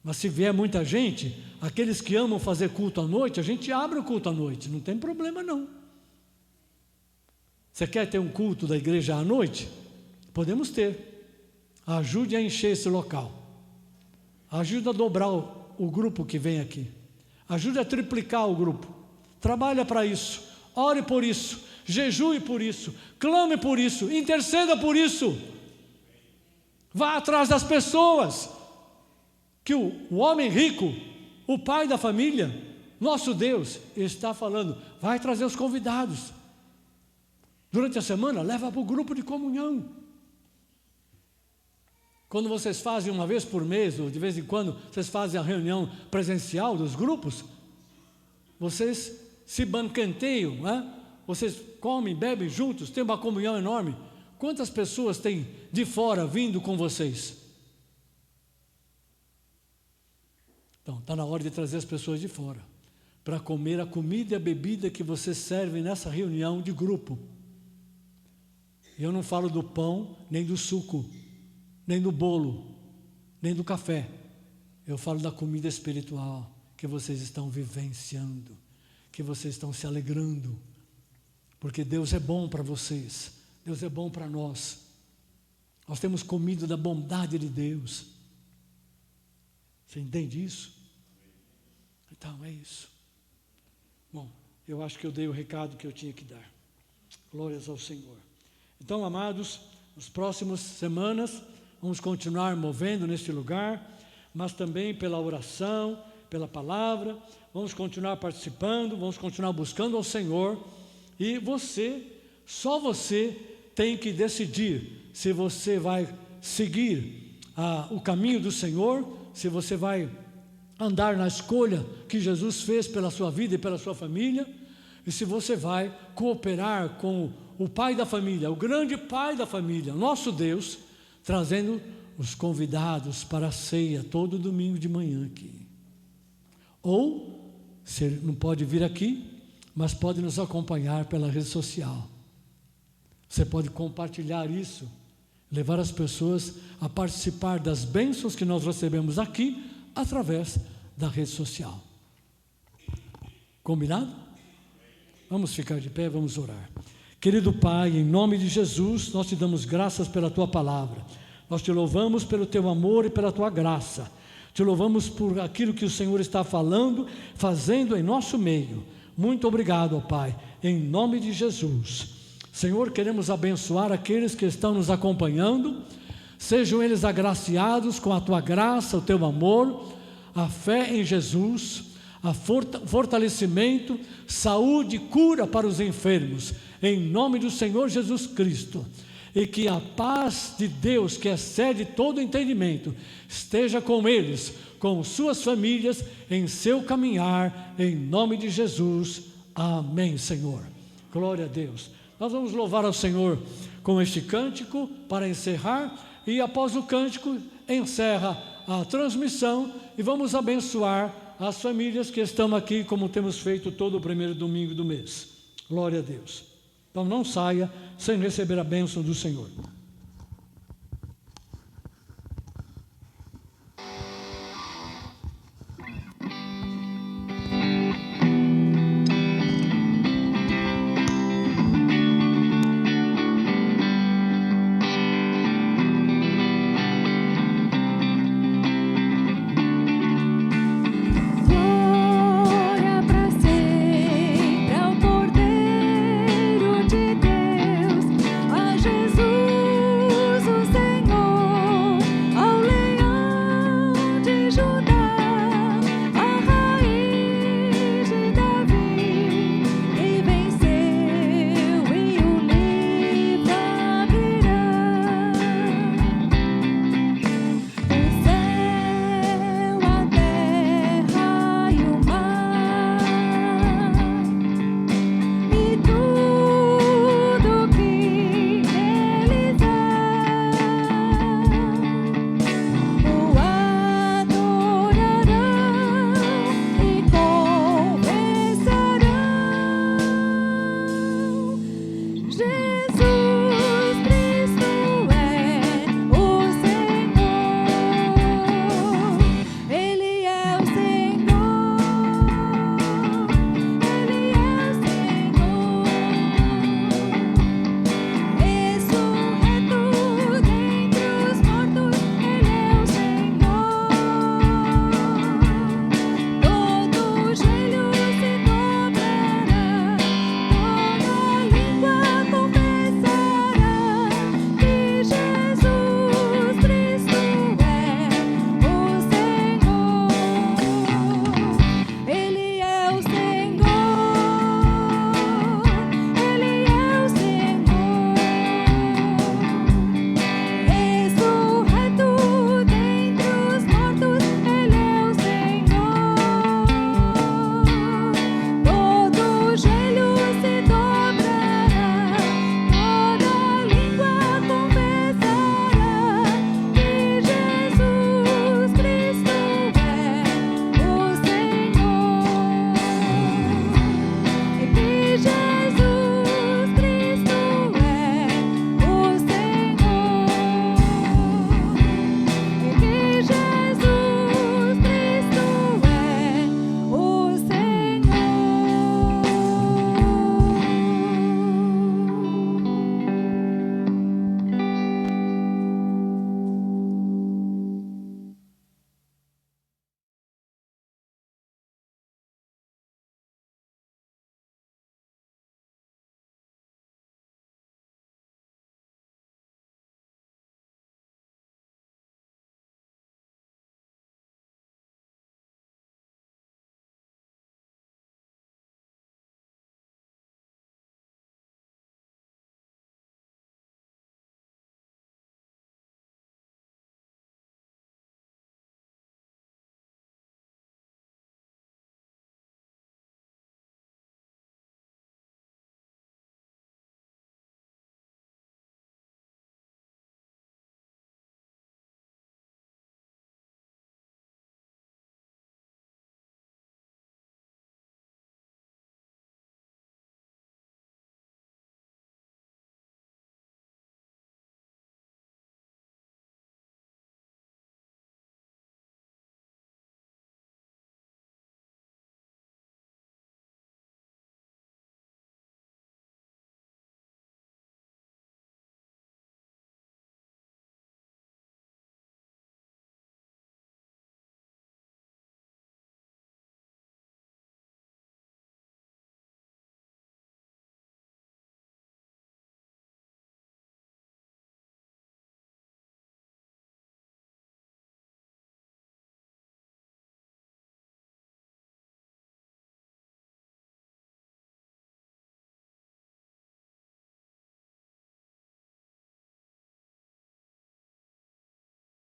Mas se vier muita gente, aqueles que amam fazer culto à noite, a gente abre o culto à noite, não tem problema não. Você quer ter um culto da igreja à noite? Podemos ter. Ajude a encher esse local, ajude a dobrar o grupo que vem aqui, ajude a triplicar o grupo, trabalha para isso, ore por isso, jejue por isso, clame por isso, interceda por isso, vá atrás das pessoas, que o homem rico, o pai da família, nosso Deus, está falando, vai trazer os convidados, durante a semana leva para o grupo de comunhão. Quando vocês fazem uma vez por mês, ou de vez em quando vocês fazem a reunião presencial dos grupos, vocês se banqueteiam, né? Vocês comem, bebem juntos, tem uma comunhão enorme. Quantas pessoas tem de fora vindo com vocês? Então, está na hora de trazer as pessoas de fora, para comer a comida e a bebida que vocês servem nessa reunião de grupo. Eu não falo do pão, nem do suco, nem do bolo, nem do café. Eu falo da comida espiritual que vocês estão vivenciando, que vocês estão se alegrando, porque Deus é bom para vocês, Deus é bom para nós. Nós temos comido da bondade de Deus. Você entende isso? Então é isso. Bom, eu acho que eu dei o recado que eu tinha que dar. Glórias ao Senhor. Então, amados, nas próximas semanas vamos continuar movendo neste lugar, mas também pela oração, pela palavra, vamos continuar participando, vamos continuar buscando ao Senhor, e você Só você tem que decidir se você vai seguir o caminho do Senhor, se você vai andar na escolha que Jesus fez pela sua vida e pela sua família, e se você vai cooperar com o Pai da família, o grande Pai da família, nosso Deus, trazendo os convidados para a ceia todo domingo de manhã aqui. Ou, se ele não pode vir aqui, mas pode nos acompanhar pela rede social. Você pode compartilhar isso, levar as pessoas a participar das bênçãos que nós recebemos aqui, através da rede social. Combinado? Vamos ficar de pé, vamos orar. Querido Pai, em nome de Jesus, nós te damos graças pela Tua palavra. Nós te louvamos pelo Teu amor e pela Tua graça. Te louvamos por aquilo que o Senhor está falando, fazendo em nosso meio. Muito obrigado, ó Pai, em nome de Jesus. Senhor, queremos abençoar aqueles que estão nos acompanhando, sejam eles agraciados com a Tua graça, o Teu amor, a fé em Jesus, a fortalecimento, saúde e cura para os enfermos, em nome do Senhor Jesus Cristo. E que a paz de Deus, que excede todo entendimento, esteja com eles, com suas famílias, em seu caminhar, em nome de Jesus. Amém, Senhor. Glória a Deus. Nós vamos louvar ao Senhor com este cântico para encerrar, e após o cântico encerra a transmissão e vamos abençoar as famílias que estão aqui, como temos feito todo o primeiro domingo do mês. Glória a Deus. Então não saia sem receber a bênção do Senhor.